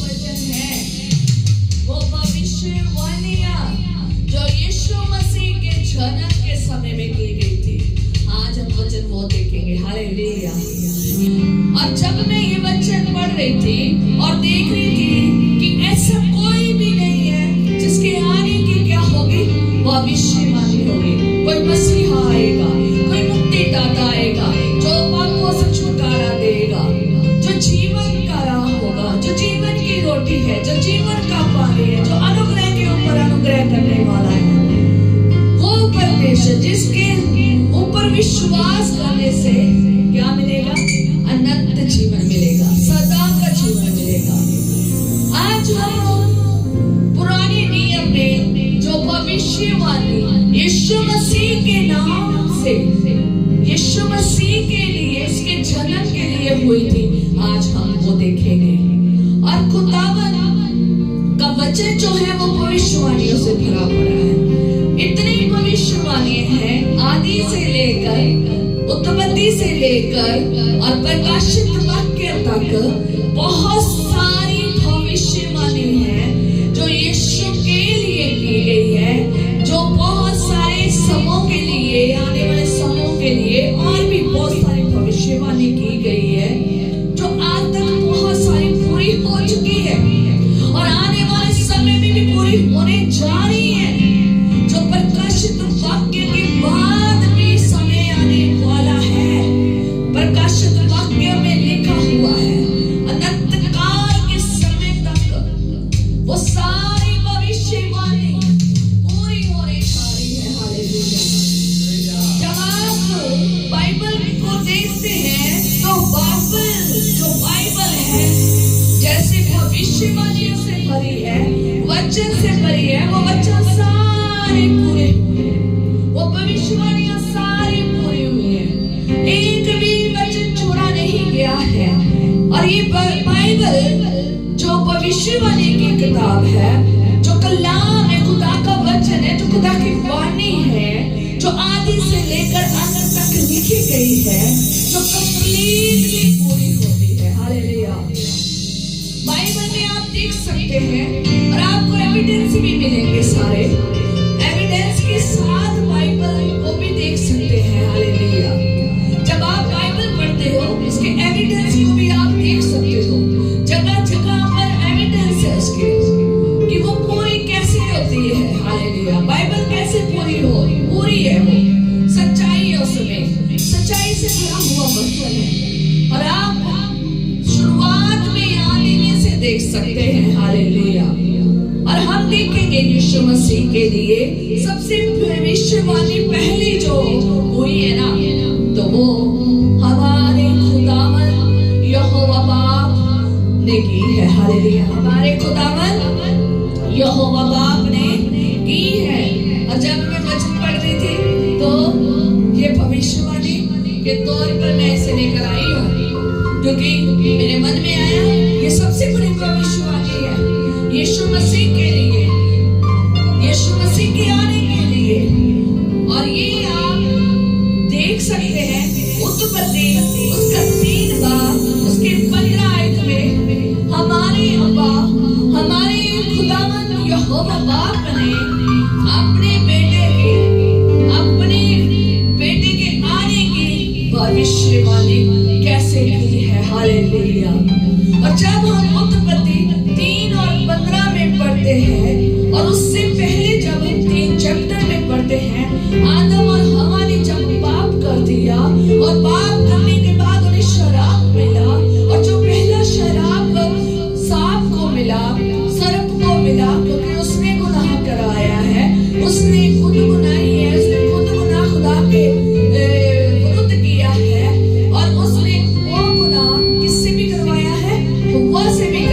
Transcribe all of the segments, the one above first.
वचन है, वो भविष्यवाणियां जो यीशु मसीह के जन्म के समय में की गई थी, आज हम वचन वो देखेंगे। हालेलुया। और जब मैं ये वचन पढ़ रही थी और देख रही थी कि ऐसा कोई भी नहीं है जिसके आने की क्या होगी, भविष्यवाणी होगी। कोई मसीहा आएगा, कोई मुक्तिदाता आएगा जो पापों से छुटकारा देगा, जो जीवन का राह होगा, जो जीवन की रोटी है, जो जीवन का पानी है, जो अनुग्रह के ऊपर अनुग्रह करने वाला है, वो परमेश्वर जिसके ऊपर विश्वास करने से क्या मिलेगा? अनंत जीवन मिलेगा, सदा का जीवन मिलेगा। आज हम पुराने नियम में जो भविष्यवाणी यीशु मसीह के नाम से, यीशु मसीह के लिए, इसके जन्म के लिए हुई थी, आज हम वो देखेंगे। और खुदावन का वचन जो है वो भविष्यवाणियों से भरा पड़ा है। इतनी भविष्यवाणियां हैं, आदि से लेकर, उत्पत्ति से लेकर और प्रकाशित वाक्य तक बहुत सारी भविष्यवाणी है जो यीशु के लिए की गई है, जो बहुत सारे समों के लिए, आने वाले समों के लिए और भी बहुत सारी भविष्यवाणी की गई है, जो आज तक बहुत सारी पूरी हो चुकी है और आने वाले समय में भी पूरी होने जा रही है। जो प्रकाशित वाक्य के बाद भी समय आने वाला है, प्रकाशित वाक्य में लिखा हुआ है, अनंत काल के समय तक वो सारी भविष्यवाणी पूरी होने जा रही है। हालेलुया। जब आप बाइबल को देखते हैं तो बाइबल है जैसे भविष्यवाणियों से भरी है, वचन से भरी है, वो वचन सारे पूरे हुए, वो भविष्यवाणियां सारी पूरी हुई है, एक भी वचन छोड़ा नहीं गया है। और ये बाइबल जो भविष्यवाणी की किताब है, जो कलाम है, खुदा का वचन है, जो खुदा की वाणी है, जो आदि से लेकर अंत तक लिखी गई है, जो कंप्लीटली पूरी होती है। हालेलुया। बाइबल में आप देख सकते हैं और आपको एविडेंस भी मिलेंगे, सारे एविडेंस के साथ बाइबल को भी देख सकते हैं। हालेलुया। जब आप बाइबल पढ़ते हो, उसके एविडेंस को भी आप देख सकते हो, जगह जगह पर एविडेंस है उसके कि वो पूरी कैसे होती है। हालेलुया। बाइबल कैसे पूरी है, वो सच्चाई है, उसमें सच्चाई से भरा हुआ वचन है और आप शुरुआत में आने से देख सकते हैं। हालेलुया। और हम देखेंगे यीशु मसीह के लिए सबसे भविष्यवाणी पहली जो हुई है ना, तो वो हमारे खुदावन यहोवा बाप ने की है। हालेलुया। हमारे खुदावन यहोवा बाप ने की है। और जब मैं वचन पढ़ रही थी तो ये भविष्यवाणी के तौर पर मैं इसे लेकर आई हूँ, क्योंकि मेरे मन में आया ये सबसे बड़ी भविष्यवाणी है यीशु मसीह के लिए, यीशु मसीह के आने के लिए। और ये आप देख सकते हैं उत्पत्ति उसका 3 बार, उसके 15 आयत में हमारे अब्बा, हमारे खुदावन यहोवा बाप ने अपने बेटे के आने की भविष्यवाणी कैसे की है। हालेलुया। और जब हम उत्पत्ति 3 और 15 में पढ़ते हैं और उससे पहले जब हम 3 चैप्टर में पढ़ते हैं, आदम और हवा ने जब पाप कर दिया और पाप करने के बाद उन्हें शराब मिला, और जो पहला शराब सांप को मिला, सर्प को मिला, क्योंकि उसने गुनाह कराया है, उसने खुद गुनाही है, उसने खुद गुनाह खुदा के विरुद्ध किया है, और उसने वो गुनाह किससे भी करवाया है? हव्वा से भी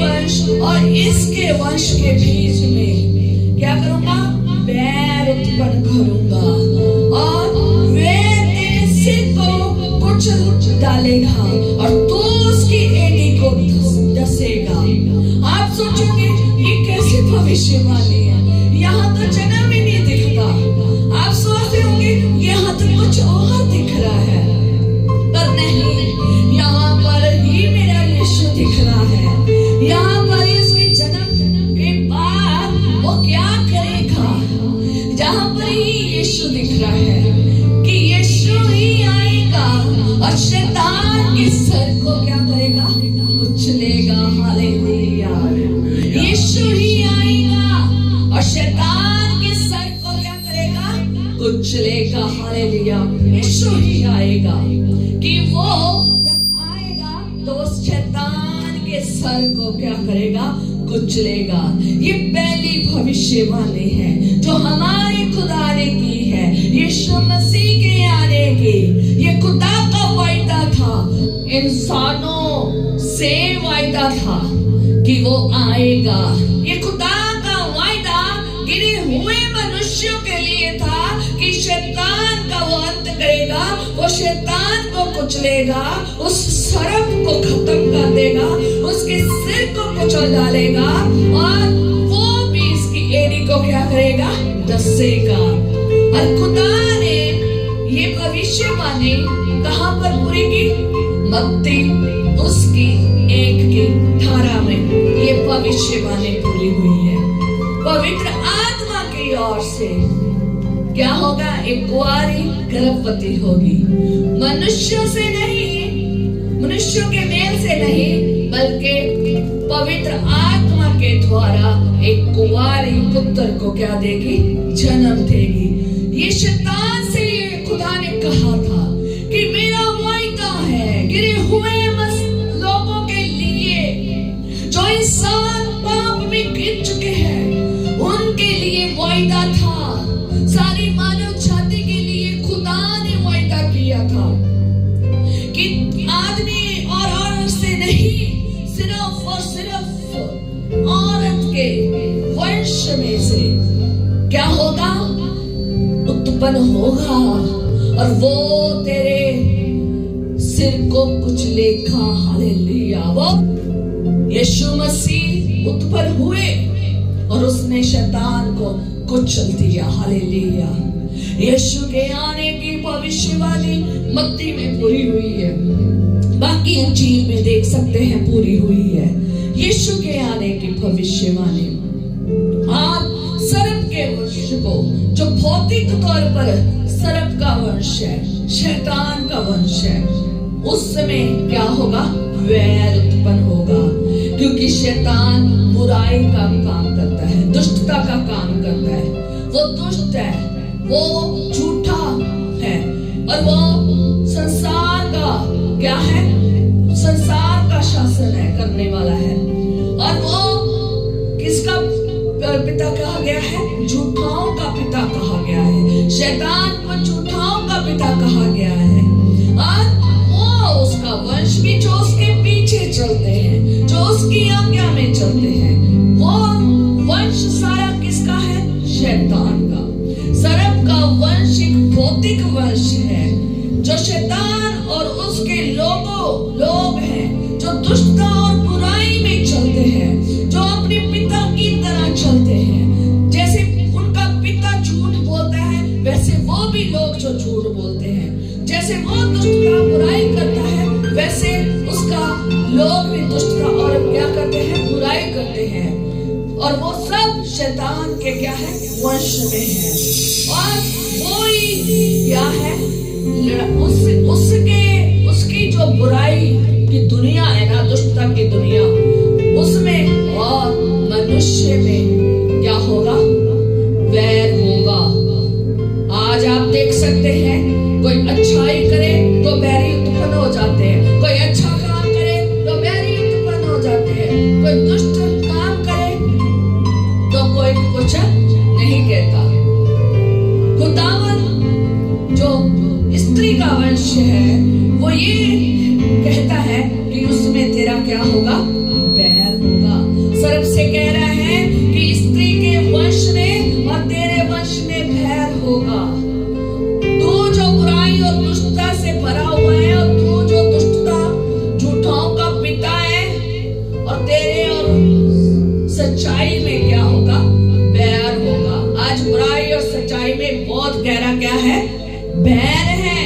वंश और इसके वंश के बीच में क्या करूंगा? बैर उत्पन्न करूंगा और वे तेरे सिर को कुचल डालेगा और तू उसकी एड़ी को डसेगा। आप सोचोगे ये कैसी भविष्यवाणी है, यहाँ तो जन्म ही नहीं दिखता। आप सोचते होंगे यहाँ तो कुछ और दिख रहा है, पर नहीं, यहाँ पर ही मेरा यीशु दिख रहा है। यहाँ पर इसके जन्म के बाद वो क्या करेगा, जहाँ पर ही यीशु दिख रहा है कि यीशु ही आएगा और शैतान के सर को क्या करेगा? उछलेगा। हालेलुया। यीशु ही आएगा और शैतान के सर को क्या करेगा? उछलेगा। हालेलुया। यीशु ही आएगा कि वो जब आएगा तो उस शैतान के सर को क्या करेगा? कुचलेगा। ये पहली भविष्यवाणी है जो हमारे खुदा ने की है, यीशु मसीह के आने की। ये खुदा का वायदा था, इंसानों से वायदा था कि वो आएगा। ये खुदा का वायदा गिरे हुए मनुष्यों के लिए था कि शैतान का वो अंत करेगा, वो शैतान को कुचलेगा, उस सर्प को खत्म कर देगा, उसके सिर को कुचल डालेगा और वो भी इसकी एड़ी को क्या करेगा? डसेगा। और खुदा ने ये भविष्यवाणी कहां पर पूरी की? मत्ती उसकी 1:18 में ये भविष्यवाणी पूरी हुई है। पवित्र आत्मा की ओर से क्या होगा? एक कुंवारी गर्भवती होगी। मनुष्यों से नहीं, मनुष्यों के मेल से नहीं, बल्कि पवित्र आत्मा के द्वारा एक कुंवारी पुत्र को क्या देगी? जन्म देगी। ये शैतान से ये खुदा ने कहा था कि मेरा वायदा है गिरे हुए लोगों के लिए, जो इंसान पाप में गिर चुके हैं, उनके लिए वायदा था। सारी मानव जाति के लिए खुदा ने वायदा किया था कि आदमी और औरत से नहीं, सिर्फ और सिर्फ औरत के वंश में से क्या होगा? उत्पन्न होगा और वो तेरे सिर को कुचलेगा। हालेलुया। वो यीशु मसीह उत्पन्न हुए और उसने शैतान को कुचल दिया। हालेलुया। यीशु के आने की भविष्यवाणी मत्ती में पूरी हुई है, बाकी इंजील में देख सकते हैं पूरी हुई है यीशु के आने की भविष्यवाणी। और सर्प के वंश को, जो भौतिक तौर पर सर्प का वंश है, शैतान का वंश है, उस समय क्या होगा? वैर उत्पन्न होगा, क्योंकि शैतान बुराई का काम करता है, दुष्टता का काम करता है। वो दुष्ट है, वो झूठा है और वो संसार का क्या है? संसार का शासन है करने वाला है। और वो किसका पिता कहा गया है? झूठाओं का पिता कहा गया है। शैतान को झूठाओं का पिता कहा गया है। और वो उसका वंश भी जो उसके पीछे चलते हैं, जो उसकी आज्ञा में चलते हैं, वो वंश सारा किसका है? शैतान का। सर्प का वंश एक भौतिक वंश है, जो शैतान और उसके लोग हैं, जो दुष्टता और बुराई में चलते हैं, जो अपने पिता की तरह चलते हैं। जैसे उनका पिता झूठ बोलता है, वैसे वो भी लोग जो झूठ बोलते हैं। जैसे वो दुष्टता बुराई करता है, वैसे उसका लोग भी दुष्टता और क्या करते हैं? बुराई करते हैं। और वो सब शैतान के क्या है? वंश में है। और वो ही क्या है? उसकी जो बुराई की दुनिया है ना, दुष्टता की दुनिया, उसमें और मनुष्य में क्या होगा? वैर होगा। आज आप देख सकते हैं, कोई अच्छाई करे तो बैरी उत्पन्न हो जाते हैं, कोई अच्छा काम करे तो बैरी उत्पन्न हो जाते हैं, कोई दुष्ट काम करे तो कोई कुछ नहीं कहता। खुदावन जो स्त्री का वंश है, वो ये कहता है कि उसमें तेरा क्या होगा? बैर होगा। तेरे और सच्चाई में क्या होगा? बैर होगा। आज बुराई और सच्चाई में बहुत गहरा क्या है? बैर है।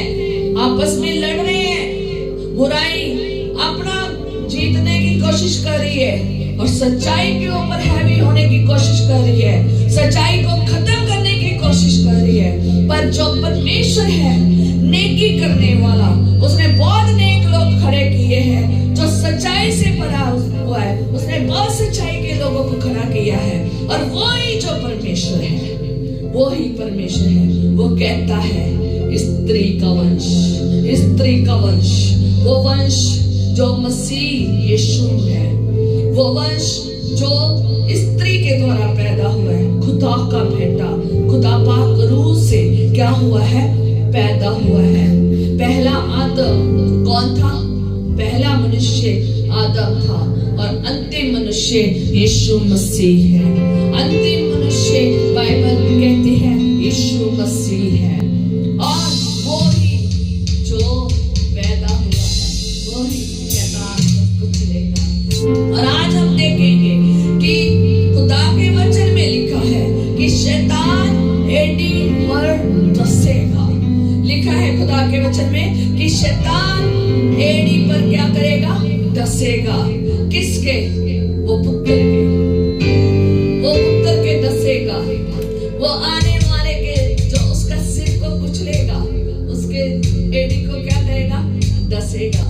आपस में लड़ रहे हैं। बुराई अपना जीतने की कोशिश कर रही है और सच्चाई के ऊपर हैवी होने की कोशिश कर रही है, सच्चाई को खत्म करने की कोशिश कर रही है। पर जो परमेश्वर है नेकी करने वाला, उसने बहुत नेक लोग खड़े किए हैं जो सच्चाई से भरा हुआ है। उसने बहुत सच्चाई के लोगों को खड़ा किया है और वो ही जो परमेश्वर है, वो ही परमेश्वर है। वो कहता है स्त्री का वंश, स्त्री का वंश, वो वंश जो मसीह यीशु है, वो वंश जो स्त्री के द्वारा पैदा हुआ है। खुदा का बेटा, खुदा पाक रूह से क्या हुआ है? पैदा हुआ है। पहला आदम कौन था? पहला मनुष्य आदम था और अंतिम मनुष्य यीशु मसीह है। अंतिम मनुष्य बाइबल में कहती है यीशु मसीह है। और वो ही जो पैदा हुआ है, वो ही शैतान को कुचलेगा। और आज हम देखेंगे कि खुदा के वचन में लिखा है कि शैतान एड़ी पर डसेगा। लिखा है खुदा के वचन में कि शैतान एड़ी पर क्या करेगा? डसेगा। किसके? वो पुत्र के, वो पुत्र के डसेगा। वो आने वाले के जो उसका सिर को कुचलेगा, उसके एड़ी को क्या करेगा? डसेगा।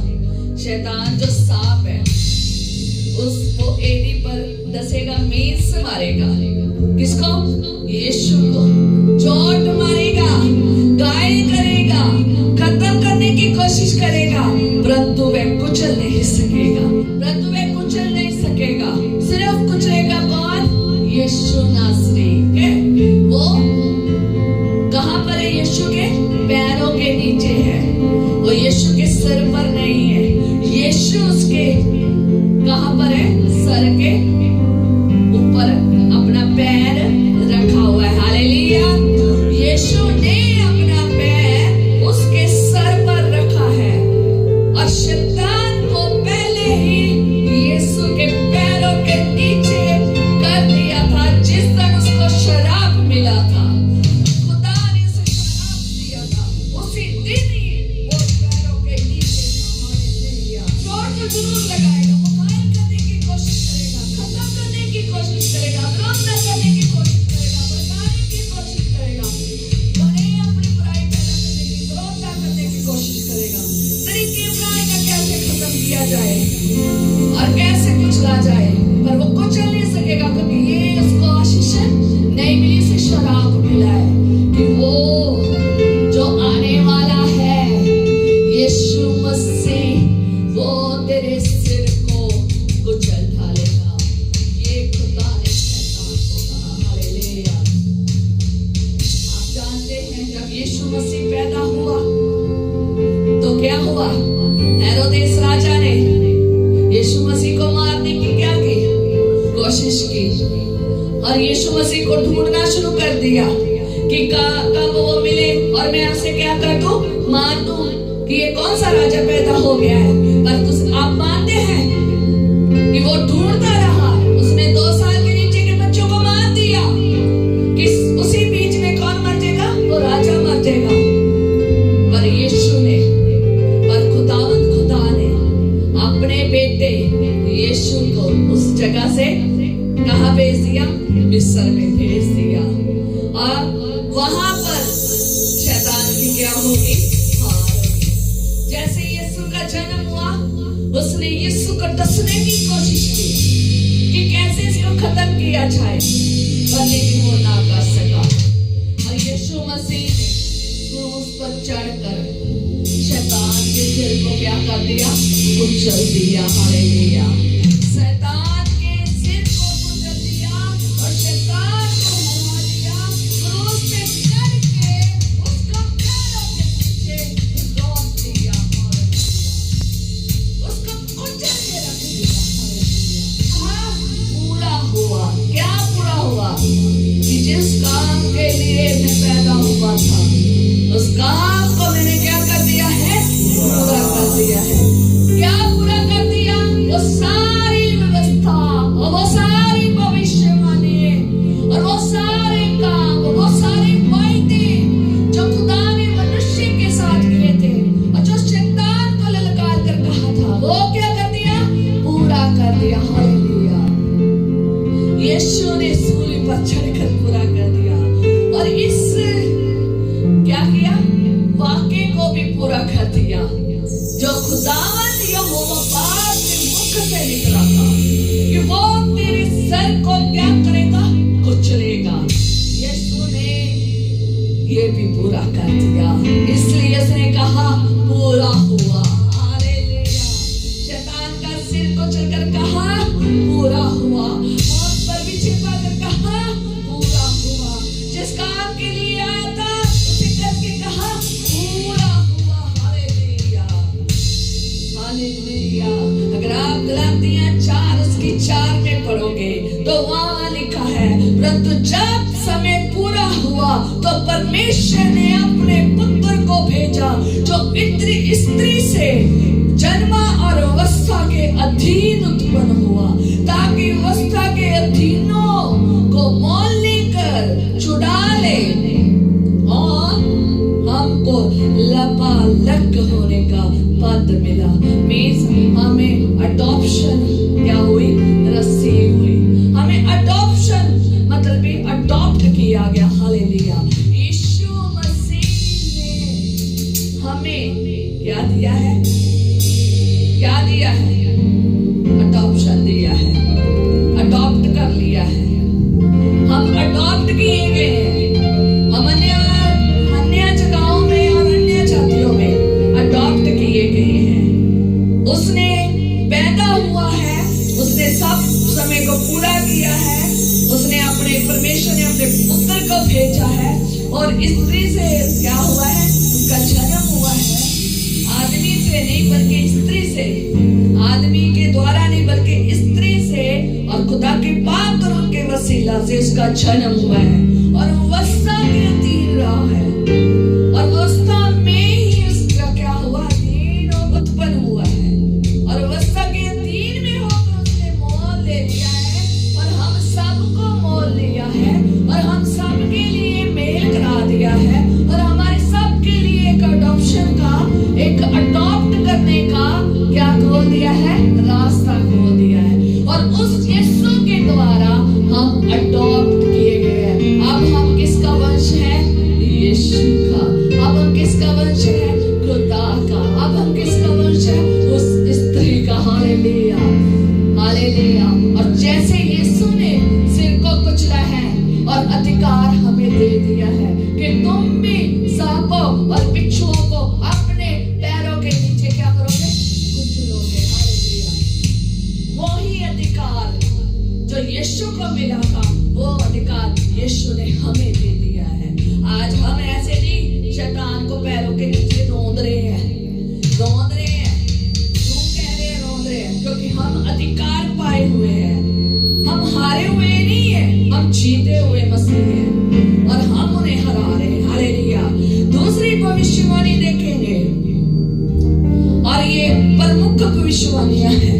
शैतान जो सांप है, उसको एड़ी पर डसेगा, मींस से मारेगा। किसको? यीशु को। चोट मारेगा, घायल करेगा, खत्म करने की कोशिश करेगा, परंतु वह कुचल नहीं सकेगा। परंतु वह कुचल नहीं सकेगा। सिर्फ कुचलेगा कौन? यीशु नासरी। वो कहां पर है? यीशु के पैरों के नीचे है। वो यीशु के सर पर नहीं है। यीशु उसके कहां पर है? सर के ऊपर अपना पैर रखा हुआ है। हालेलुया। यीशु ने अपना पैर उसके सर पर रखा है और शैतान को पहले ही यीशु के पैरों के नीचे कर दिया था। जिस दिन उसको शराब मिला था, खुदा ने उसे शराब दिया था, उसी दिन ही वो पैरों के नीचे था। हालेलुया। चोट तो जरूर लगाएगा, वो घायल करने की कोशिश करेगा, खत्म करने की कोशिश करेगा, विरोध करने की कोशिश करेगा, भड़काने की कोशिश करेगा, भले अपनी बुराई पैदा करने की, विरोध करने की कोशिश करेगा। तरीके बुराई का कैसे खत्म किया जाए और कैसे कुचला जाए, पर वो कुचल नहीं सकेगा क्योंकि ये उसको आशीष नहीं मिली, उसे शराब मिला है कि वो जो आने वाला है यीशु मसीह, वो तेरे सिर को कुचल डालेगा। ये खुदा ने शैतान को कहा। हालेलुया। आप जानते हैं जब यीशु मसीह पैदा हुआ तो क्या हुआ? हेरोदेस राजा ने यीशु मसीह को मारने की क्या की? कोशिश की और यीशु मसीह को ढूंढना शुरू कर दिया कि कब वो मिले और मैं उसे क्या कर दूं? मार दूं कि ये कौन सा राजा पैदा हो गया है। पर आप मानते हैं कि वो ढूंढता रहा। उसने 2 साल के नीचे के बच्चों को मार दिया कि उसी बीच में कौन मर जाएगा? वो राजा मर जाएगा। पर यीशु ने, पर खुदा ने अपने बेटे यीशु को उस जगह से कहां भेज दिया? मिस्र में भेज दिया। और वहां पर शैतान की क्या होगी? हार होगी। जैसे यीशु का जन्म हुआ, उसने यीशु को डसने की कोशिश की कि कैसे इसको खत्म किया जाए, पर लेकिन वो ना कर सका। और यीशु मसीह ने क्रूस पर चढ़कर शैतान के सिर को क्या कर दिया? कुचल दिया। हालेलुया। शैतान के सिर को कुचल दिया और शैतान को हरा दिया। क्रूस पे चढ़ के उसको पैरों के नीचे रोक दिया। हालेलुया। उसको कुचल के रख दिया। हालेलुया। पूरा हुआ। क्या पूरा हुआ? कि जिस काम के लिए मैं पैदा हुआ था, उस काम को मैंने क्या कर दिया है? पूरा कर दिया है। क्या पूरा कर दिया? वो सारी व्यवस्था ने सूली पर चढ़कर पूरा कर दिया और इस क्या किया, वाक्य को भी पूरा कर दिया जो खुदावंद यहोवा बाप के मुख से निकला था कि वो तेरे सर को क्या करेगा, कुचलेगा। यीशु ने ये भी पूरा कर दिया, इसलिए उसने कहा पूरा हुआ। हालेलुया। शैतान का सिर कुचलकर कहा पूरा हुआ, मौत पर भी छिपाकर कहा पूरा हुआ। जिस काम के लिए आया था उसे करके कहा पूरा हुआ। Hallelujah, hallelujah. अगर आप गलातियां 4 उसकी 4 में पढ़ोगे तो वहां लिखा है, परंतु जब समय पूरा हुआ तो परमेश्वर ने अपने पुत्र को भेजा जो स्त्री से जन्मा और अवस्था के अधीन उत्पन्न हुआ, ताकि अवस्था के अधीनों को मोल लेकर छुड़ा ले और हमको लबालब होने का पद मिला। मीन्स हमें अडॉप्शन क्या हुई, रिसीव हुई। हमें अडॉप्शन मतलब भी अडॉप्ट किया गया। हालेलुया। यीशु मसीह ने हमें क्या दिया है, क्या दिया है, अडॉप्शन दिया है, अडॉप्ट कर लिया है। हम अडॉप्ट किए गए हैं। हम अन्य जगहों में और अन्य जातियों में अडॉप्ट किए गए हैं। उसने पैदा हुआ है, उसने सब समय को पूरा किया है, उसने अपने परमेश्वर ने अपने पुत्र को भेजा है और स्त्री से क्या हुआ है, उसका जन्म हुआ है। आदमी से नहीं बल्कि स्त्री से, आदमी के द्वारा नहीं बल्कि स्त्री से, और खुदा के पाक और उनके वसीला से उसका जन्म हुआ है और अवस्था के अधीन रहा है और अवस्था में ही उसका क्या हुआ, अधीन उत्पन्न हुआ है और अवस्था के अधीन में होकर उसने मोल ले लिया है और हम सबको मोल लिया है और हम सबके लिए मेल करा दिया है और हमारे सबके लिए एक अडॉप्शन का, एक अडॉप्ट करने का क्या खोल दिया है, रास्ता खोल दिया है और उस यीशु के द्वारा हम अडॉप्ट किए गए हैं। अब हम किसका वंश है, यीशु का। अब हम किसका वंश है, खुदा का। अब हम किसका वंश है, उस स्त्री का। Hallelujah, hallelujah. और जैसे यीशु ने सिर को कुचला है और अधिकार हमें दे दिया है कि तुम भी सांपों और बिच्छुओं को अपने पैरों के नीचे क्या करोगे, कुचलोगे। हालेलुया। वही अधिकार जो यीशु को मिला था, वो अधिकार यीशु ने हमें दे दिया है। आज हम ऐसे नहीं शैतान को पैरों के नीचे रौंद रहे हैं, रौंद रहे हैं। क्यों कह रहे हैं रौंद रहे हैं? क्योंकि हम अधिकार पाए हुए हैं। हम हारे हुए नहीं है, हम जीते हुए मसीह हैं और हम उन्हें हरा रहे हैं। हालेलुया। दूसरी भविष्यवाणी देखेंगे और ये प्रमुख भविष्यवाणियां हैं।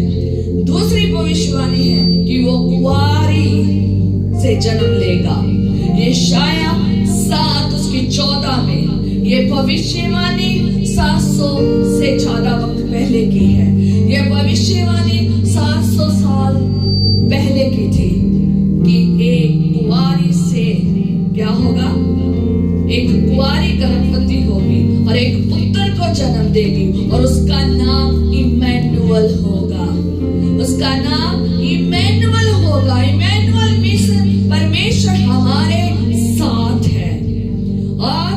दूसरी भविष्यवाणी है कि वो कुंवारी से जन्म लेगा। यशायाह 7 उसकी 14 में ये भविष्यवाणी 700 से ज्यादा वक्त पहले की है। ये भविष्यवाणी 700 साल पहले की थी कि एक कुंवारी से क्या होगा, एक कुंवारी गर्भवती होगी और एक पुत्र को जन्म देगी और उसका नाम इमैनुअल होगा। उसका नाम इमैनुअल होगा। इमैनुअल मीन्स परमेश्वर हमारे साथ है। और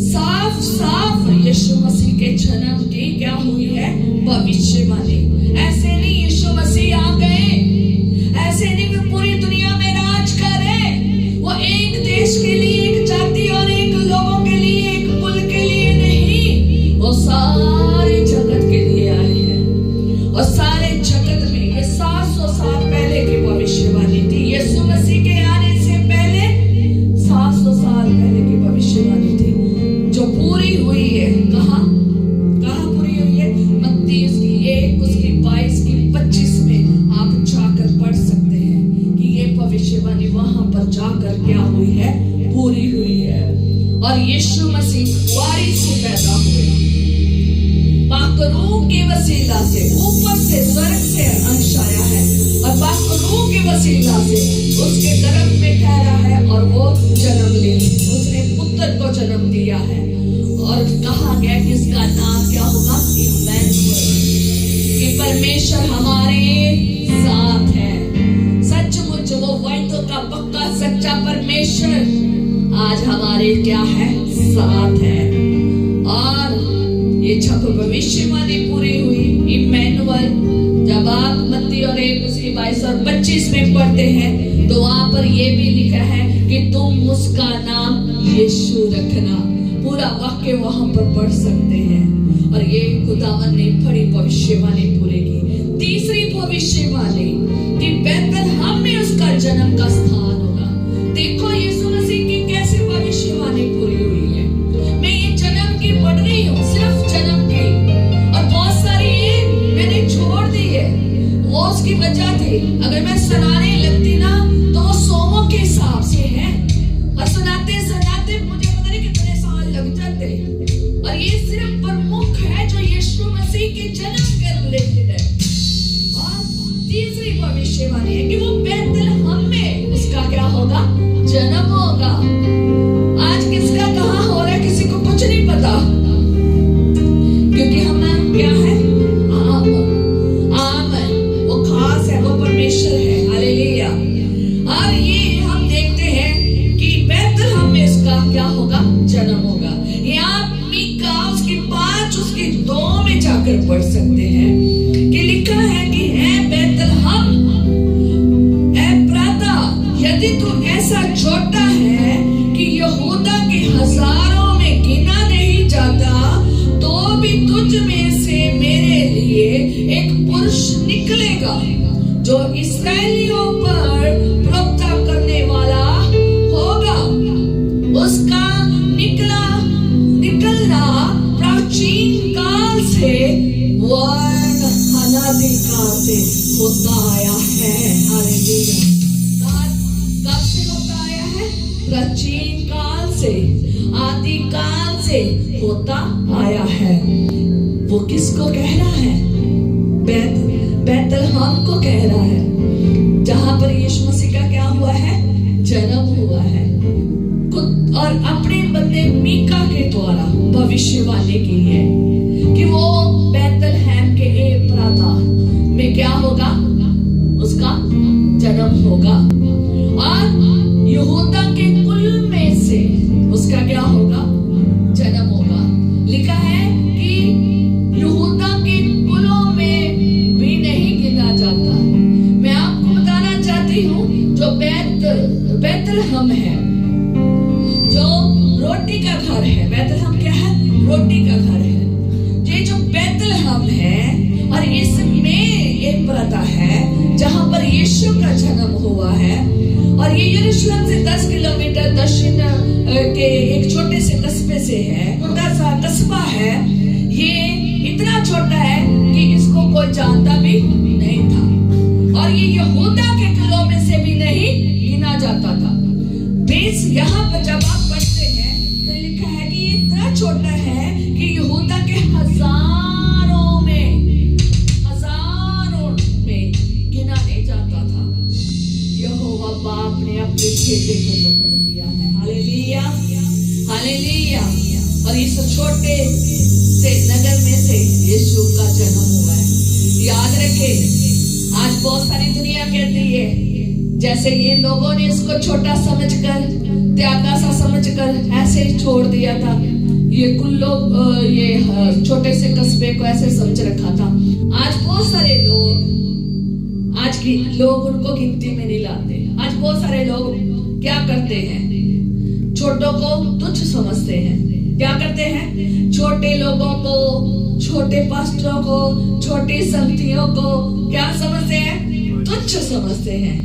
साफ साफ यीशु मसीह के जन्म की क्या हुई है, भविष्यवाणी। ऐसे नहीं यीशु मसीह आ गए, ऐसे नहीं वो पूरी दुनिया में राज कर रहे। वो एक देश के लिए, एक जाति और एक लोगों के लिए, एक कुल के लिए नहीं, वो सारे जगत के लिए आए हैं। और सारे जगत में ये 700 साल पहले की भविष्यवाणी थी। यीशु मसीह के आने से पहले 700 साल पहले की भविष्यवाणी थी जो पूरी हुई है। कहाँ पूरी हुई है? मत्ती उसकी 1 उसकी 22 की 25 में आप जाकर पढ़ सकते हैं कि ये भविष्यवाणी वहां पर जाकर क्या हुई है, पूरी हुई है। और यीशु मसीह कुंवारी से पैदा हुए, पाक रूह के वसीला से ऊपर से स्वर्ग से अंश आया है और पाक रूह के वसीला से उसके गर्भ में ठहरा है और वो जन्म ले, उसने पुत्र को जन्म दिया है और कहा गया कि इसका नाम क्या होगा, इम्मैनुअल, कि परमेश्वर हमारे साथ है। सचमुच वो वायदों का पक्का सच्चा परमेश्वर आज हमारे क्या है, साथ है। और ये छप भविष्यवाणी पूरी हुई, इम्मैनुअल। जब आप मत्ती और 1:22 और 25 में पढ़ते हैं तो वहां पर ये भी लिखा है कि तुम उसका नाम यीशु रखना। पूरा वाक्य वहां पर पढ़ सकते हैं। और ये खुदावन ने बड़ी भविष्यवाणी पूरी की। तीसरी भविष्यवाणी कि बैतलहम में उसका जन्म का स्थान होगा। देखो यीशु मसीह की कैसे भविष्यवाणी पूरी हुई है। मैं ये जन्म की पढ़ रही हूँ, सिर्फ जन्म की, और बहुत सारी ये मैंने छोड़ दी है। वो उसकी वजह थी, अगर मैं सुनाने लगती ना तो वो सोमों के हिसाब से है, और सुनाते सुनाते मुझे पता नहीं कितने साल लग जाते। और ये सिर्फ प्रमुख है जो यीशु मसीह के जन्म के रिलेटेड है। और तीसरी भविष्यवाणी है कि वो बैतलहम में उसका क्या होगा, जन्म होगा। आज किसका कहाँ हो रहा है किसी को कुछ नहीं पता, क्योंकि हमें क्या है, आमन, वो खास है, वो परमेश्वर है। हालेलुया। और ये हम देखते हैं कि बैतलहम में इसका क्या होगा, जन्म होगा। ये आप मीका उसकी 5 उसकी 2 में जाकर पढ़ सकते हैं कि लिखा है कि है बैतलहम एफ्राता, यदि तू ऐसा छोटा है कि यहूदा के हजारों में गिना नहीं जाता, तो भी तुझ में से मेरे लिए एक पुरुष निकलेगा जो इस्राएलियों पर प्रभुता करने वाला होगा। उसका निकलना प्राचीन काल से वर्ण अनादिकाल से होता आया है। हालेलुया। कब से होता आया है, प्राचीन काल से, आदि काल से होता आया है। वो किसको कह रहा है, बैतलहम को कह रहा है, जहां पर यीशु मसीह का क्या हुआ है, जन्म हुआ है। और अपने बंदे मीका के द्वारा भविष्यवाणी की है कि वो बैतलहम के एफ्राता में क्या होगा, उसका जन्म होगा। और यहूदा के कुल में से उसका क्या होगा, जन्म होगा। लिखा है कि यहूदा के कुलों में भी नहीं गिना जाता। मैं आपको बताना चाहती हूँ जो बैतलहम है, जो रोटी का घर है। बैतलहम क्या है, रोटी का घर है। ये जो बैतलहम है और इसमें एक प्रथा है जहां पर यीशु का जन्म हुआ है। और ये यरूशलेम से 10 किलोमीटर दक्षिण के एक छोटे से कस्बे से है, छोटा सा कस्बा है। ये इतना छोटा है कि इसको कोई जानता भी नहीं था, और ये यहूदा के किलों में से भी नहीं गिना जाता था। बेस यहाँ पर जब आप पढ़ते हैं तो लिखा है कि ये इतना छोटा है कि यहूदा के हजारों में गिना नहीं जाता था। यहोवा बाप ने अपने बेटे को पकड़ लिया है। Hallelujah, hallelujah. और इस छोटे से नगर में से यीशु का जन्म हुआ है। याद रखें, आज बहुत सारी दुनिया कहती है जैसे ये लोगों ने इसको छोटा समझकर, त्यागा सा समझकर ऐसे ही छोड़ दिया था। ये कुल लोग ये छोटे से कस्बे को ऐसे समझ रखा था। आज बहुत सारे लोग, आज की लोग उनको गिनती में नहीं लाते। आज बहुत सारे लोग क्या करते हैं, छोटों को तुच्छ समझते हैं। क्या करते हैं, छोटे लोगों को, छोटे पास्टरों को, छोटी संगतियों को क्या समझते हैं, तुच्छ समझते हैं।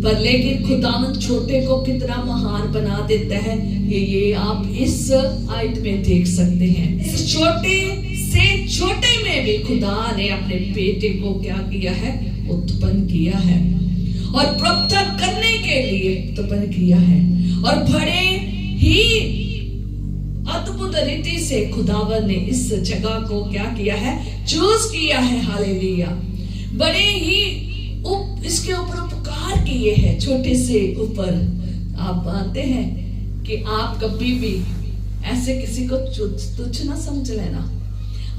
पर लेकिन खुदावंद छोटे को कितना महान बना देता है, ये आप इस आयत में देख सकते हैं। इस छोटे से छोटे में भी खुदा ने अपने बेटे को क्या किया है, उत्पन्न किया है, और प्रभुता करने के लिए उत्पन्न किया है। और बड़े ही अद्भुत रीति से खुदावंद ने इस जगह को क्या किया है, चूज किया है। हालेलुया। बड़े ही इसके ऊपर उपकार विचार किए हैं छोटे से ऊपर। आप मानते हैं कि आप कभी भी ऐसे किसी को तुच्छ ना समझ लेना।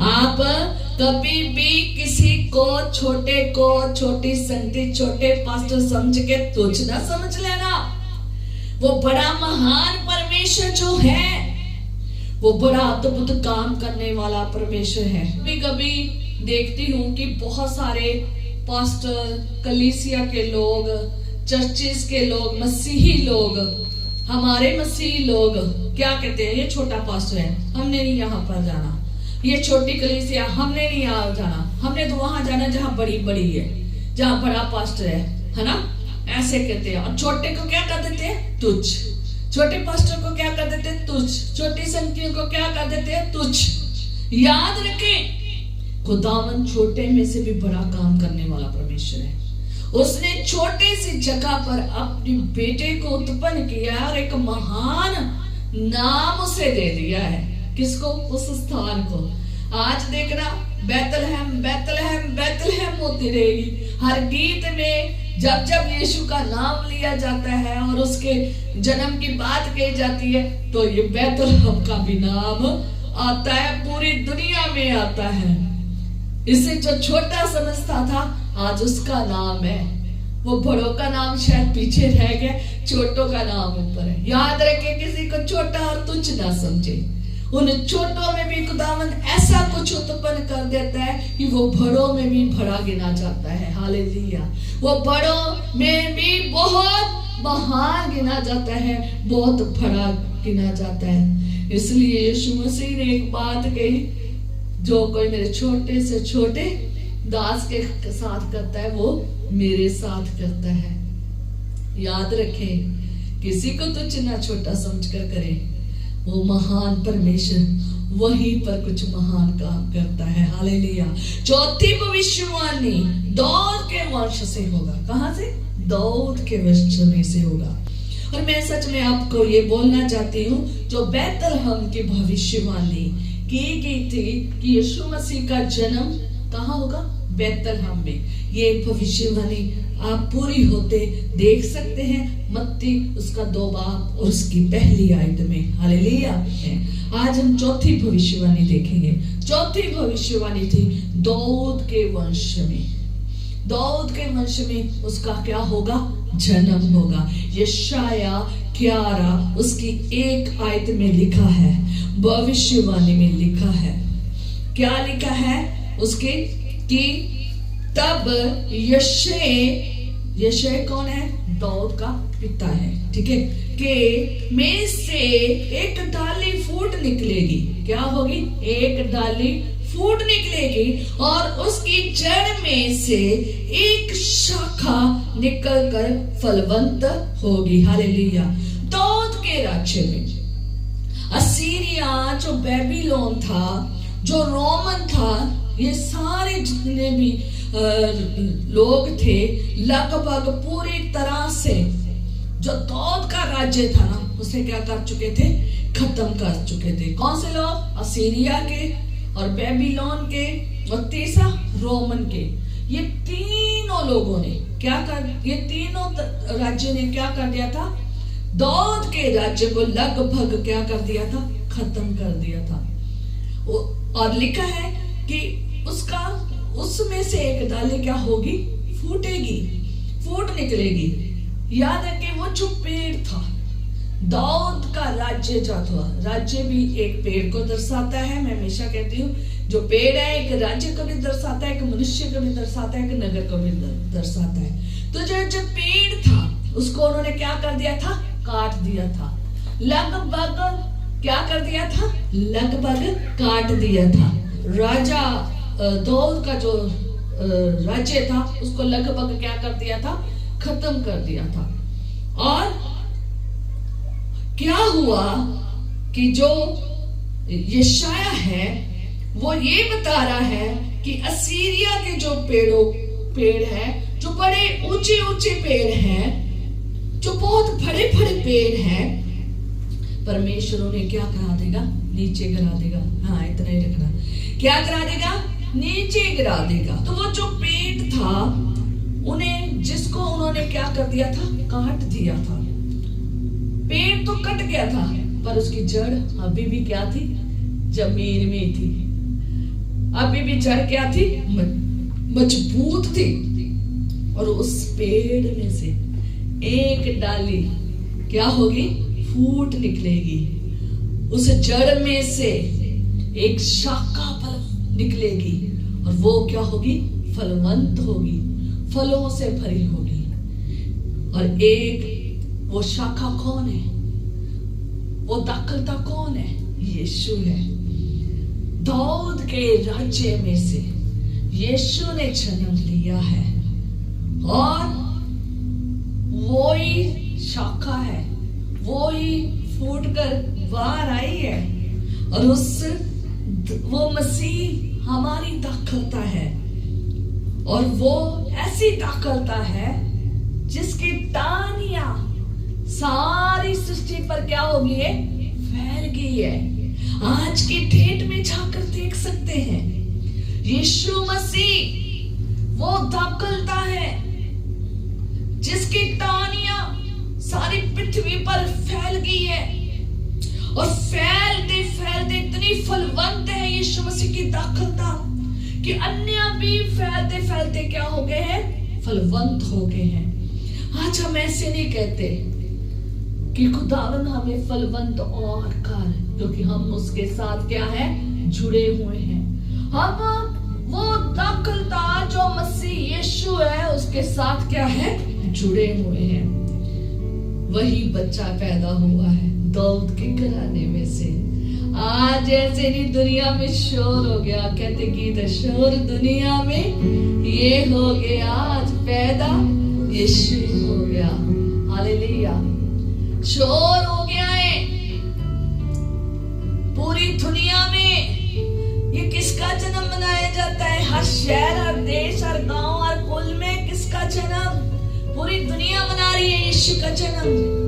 आप कभी भी किसी को, छोटी संगति, छोटे पास्टर समझ के तुच्छ ना समझ लेना। वो बड़ा महान परमेश्वर जो है, वो बड़ा अद्भुत काम करने वाला परमेश्वर है। कभी कभी देखती हूँ कि बहुत सारे पास्टर, कलीसिया के लोग, चर्चिस के लोग, मसीही लोग, हमारे मसीही लोग क्या कहते हैं, ये छोटा पास्टर है, हमने नहीं यहाँ पर जाना, ये छोटी कलीसिया, हमने नहीं यहाँ जाना, हमने तो वहां जाना जहाँ बड़ी बड़ी है, जहाँ बड़ा पास्टर है ना, ऐसे कहते हैं। और छोटे को क्या कर देते हैं, तुच्छ। छोटे पास्टर को क्या कर देते हैं, तुच्छ। छोटी संगतियों को क्या कर देते हैं, तुच्छ। याद रखें, खुदावन छोटे में से भी बड़ा काम करने वाला परमेश्वर है। उसने छोटे सी जगह पर अपने बेटे को उत्पन्न किया और एक महान नाम उसे दे दिया है। किसको, उस स्थान को। आज देखना, बैतलहम बैतलहम बैतलहम होती रहेगी हर गीत में। जब जब यीशु का नाम लिया जाता है और उसके जन्म की बात कही जाती है, तो ये बैतलहम का भी नाम आता है, पूरी दुनिया में आता है। इसे जो छोटा समझता था, आज उसका नाम है। वो बड़ों का नाम शायद पीछे रह गया, छोटों का नाम ऊपर है। याद रखे, किसी को छोटा और तुच्छ ना समझे। उन छोटों में भी खुदावन ऐसा कुछ उत्पन्न कर देता है कि वो बड़ों में भी बड़ा गिना जाता है। हालेलुया। वो बड़ों में भी बहुत महान गिना जाता है, बहुत बड़ा गिना जाता है। इसलिए यीशु मसीह ने एक बात कही, जो कोई मेरे छोटे से छोटे दास के साथ करता है, वो मेरे साथ करता है। याद रखें, किसी को तुच्छ ना छोटा समझकर करें। वो महान परमेश्वर वहीं पर कुछ महान काम करता है। हालेलुया। चौथी भविष्यवाणी दाऊद के वंश से होगा। कहां से, दाऊद के वंश में से होगा। और मैं सच में आपको ये बोलना चाहती हूँ, जो बैतलहम की भविष्यवाणी की गई थी कि यीशु मसीह का जन्म कहाँ होगा, बैतलहम में। ये भविष्यवाणी आप पूरी होते देख सकते हैं मत्ती उसका 2 बाब और उसकी पहली आयत में। हालेलुया। आज हम चौथी भविष्यवाणी देखेंगे। चौथी भविष्यवाणी थी दाऊद के वंश में। दाऊद के वंश में उसका क्या होगा, जन्म होगा। यशाया 11 उसकी 1 आयत में लिखा है, भविष्यवाणी में लिखा है। क्या लिखा है उसके, कि तब यशे कौन है, दाऊद का पिता है, ठीक है, के में से एक डाली फूट निकलेगी। क्या होगी, एक डाली फूट निकलेगी और उसकी जड़ में से एक शाखा निकलकर फलवंत होगी। हालेलुया। दाऊद के राज्य में असीरिया, जो बेबीलोन था, जो रोमन था, ये सारे जितने भी लोग थे, लगभग पूरी तरह से जो दाऊद का राज्य था ना, उसे क्या कर चुके थे, खत्म कर चुके थे। कौन से लोग, असीरिया के और बेबीलोन के और तीसरा रोमन के। ये तीनों लोगों ने क्या कर, ये तीनों राज्य ने क्या कर दिया था, दाऊद के राज्य को लगभग क्या कर दिया था, खत्म कर दिया था। और लिखा है कि उसका, उसमें से एक डाली क्या होगी, फूटेगी, फूट निकलेगी। याद है कि वो जो पेड़ था, दाऊद का राज्य जो था, राज्य भी एक पेड़ को दर्शाता है। मैं हमेशा कहती हूँ, जो पेड़ है एक राज्य को भी दर्शाता है, एक मनुष्य को भी दर्शाता है, एक नगर को भी दर्शाता है। तो जो पेड़ था उसको उन्होंने क्या कर दिया था, काट दिया था। लगभग क्या कर दिया था, लगभग काट दिया था। राजा दाऊद का जो राज्य था उसको लगभग क्या कर दिया था, खत्म कर दिया था। और क्या हुआ कि जो यशाया है वो ये बता रहा है कि असीरिया के जो पेड़ है, जो बड़े ऊंचे ऊंचे पेड़ हैं, जो बहुत बड़े बड़े पेड़ हैं, परमेश्वर उन्हें क्या करा देगा, नीचे गिरा देगा। हाँ, इतना ही रखना, क्या करा देगा, नीचे गिरा देगा। तो वो जो पेड़ था उन्हें, जिसको उन्होंने क्या कर दिया था, काट दिया था। पेड़ तो कट गया था पर उसकी जड़ अभी भी क्या थी, जमीन में थी। अभी भी जड़ क्या थी, मजबूत थी। और उस पेड़ में से एक डाली क्या होगी, फूट निकलेगी। उस जड़ में से एक शाखा फल निकलेगी और वो क्या होगी, फलवंत होगी, फलों से भरी होगी। और एक वो शाखा कौन है, वो दाखलता कौन है, यीशु है। दाऊद के राज्य में से यीशु ने जन्म लिया है और वो ही शाखा है, वो ही फूट कर बाहर आई है। और वो मसीह हमारी दाखलता है और वो ऐसी दाखलता है जिसकी टाहनियां सारी सृष्टि पर क्या हो गई है, फैल गई है। आज की डेट में जाकर देख सकते हैं, यीशु मसीह वो दाखलता है जिसकी टाहनियां सारी पृथ्वी पर फैल गई है। और फैलते फैलते इतनी फलवंत है यीशु मसीह की दाखलता कि अन्य भी फैलते फैलते क्या हो गए हैं, फलवंत हो गए हैं। आज हम ऐसे नहीं कहते कि खुदावन हमें फलवंत और कर, क्योंकि हम उसके साथ क्या है, जुड़े हुए हैं। हम वो दाखलता जो मसीह यीशु है उसके साथ क्या है, जुड़े हुए हैं। वही बच्चा पैदा हुआ है दाऊद के घराने में से। आज ऐसे नहीं दुनिया में शोर हो गया, कहते गीत, शोर दुनिया में ये हो गया, आज पैदा यीशु हो गया। हालेलुया, शोर हो गया है पूरी दुनिया में। ये किसका जन्म मनाया जाता है, हर शहर, हर देश, हर गांव, हर कुल में किसका जन्म, पूरी दुनिया मना रही है यीशु का जन्म,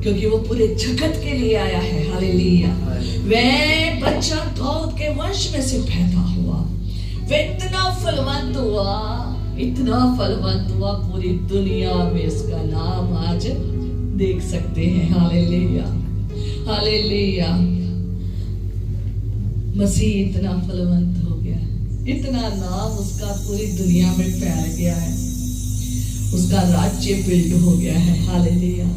क्योंकि वो पूरे जगत के लिए आया है। हालेलुया, वह बच्चा दाऊद के वंश में से पैदा हुआ, वह इतना फलवंत हुआ, इतना फलवंत हुआ, पूरी दुनिया में इसका नाम आज देख सकते हैं। हालेलुया, हालेलुया, मसीह इतना फलवंत हो गया, इतना नाम उसका पूरी दुनिया में फैल गया है, उसका राज्य बिल्ड हो गया है। हालेलुया,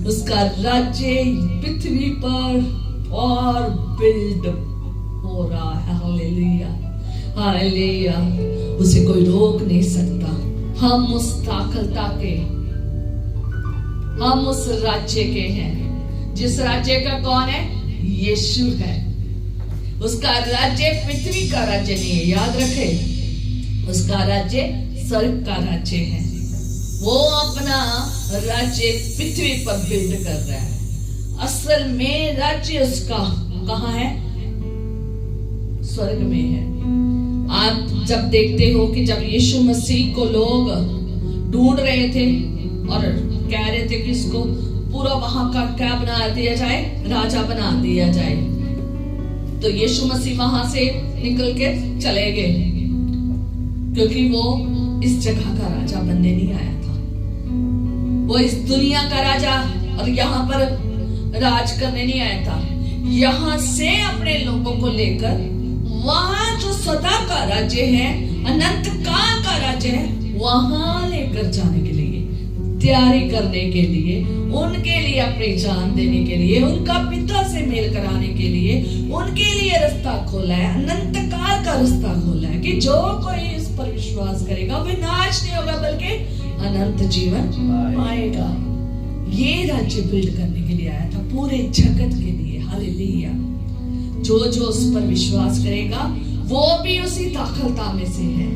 उसका राज्य पृथ्वी पर और बिल्ड हो रहा है। हालेलुया, हालेलुया, उसे कोई रोक नहीं सकता। हम उस दाखलता के, हम उस राज्य के हैं, जिस राज्य का कौन है, यीशु है। उसका राज्य पृथ्वी का राज्य नहीं है, याद रखे, उसका राज्य स्वर्ग का राज्य है। वो अपना राज्य पृथ्वी पर बिल्ड कर रहा है। असल में राज्य उसका कहाँ है, स्वर्ग में है। आप जब देखते हो कि जब यीशु मसीह को लोग ढूंढ रहे थे और कह रहे थे कि इसको पूरा वहां का क्या बना दिया जाए, राजा बना दिया जाए, तो यीशु मसीह वहां से निकल के चले गए, क्योंकि वो इस जगह का राजा बनने नहीं आया था। वो इस दुनिया का राजा और यहाँ पर राज करने नहीं आया था। यहाँ से अपने लोगों को लेकर वहां जो सदा का राज्य है, अनंत काल का राज्य है, वहां लेकर जाने के लिए, तैयारी करने के लिए, उनके लिए अपनी जान देने के लिए, उनका पिता से मेल कराने के लिए, उनके लिए रास्ता खोला है, अनंत काल का रास्ता खोला है कि जो कोई इस पर विश्वास करेगा वह नाश नहीं होगा बल्कि अनंत जीवन पाएगा। ये राज्य बिल्ड करने के लिए आया था, पूरे जगत के लिए। हालेलुया, जो जो उस पर विश्वास करेगा वो भी उसी दाखलता में से है।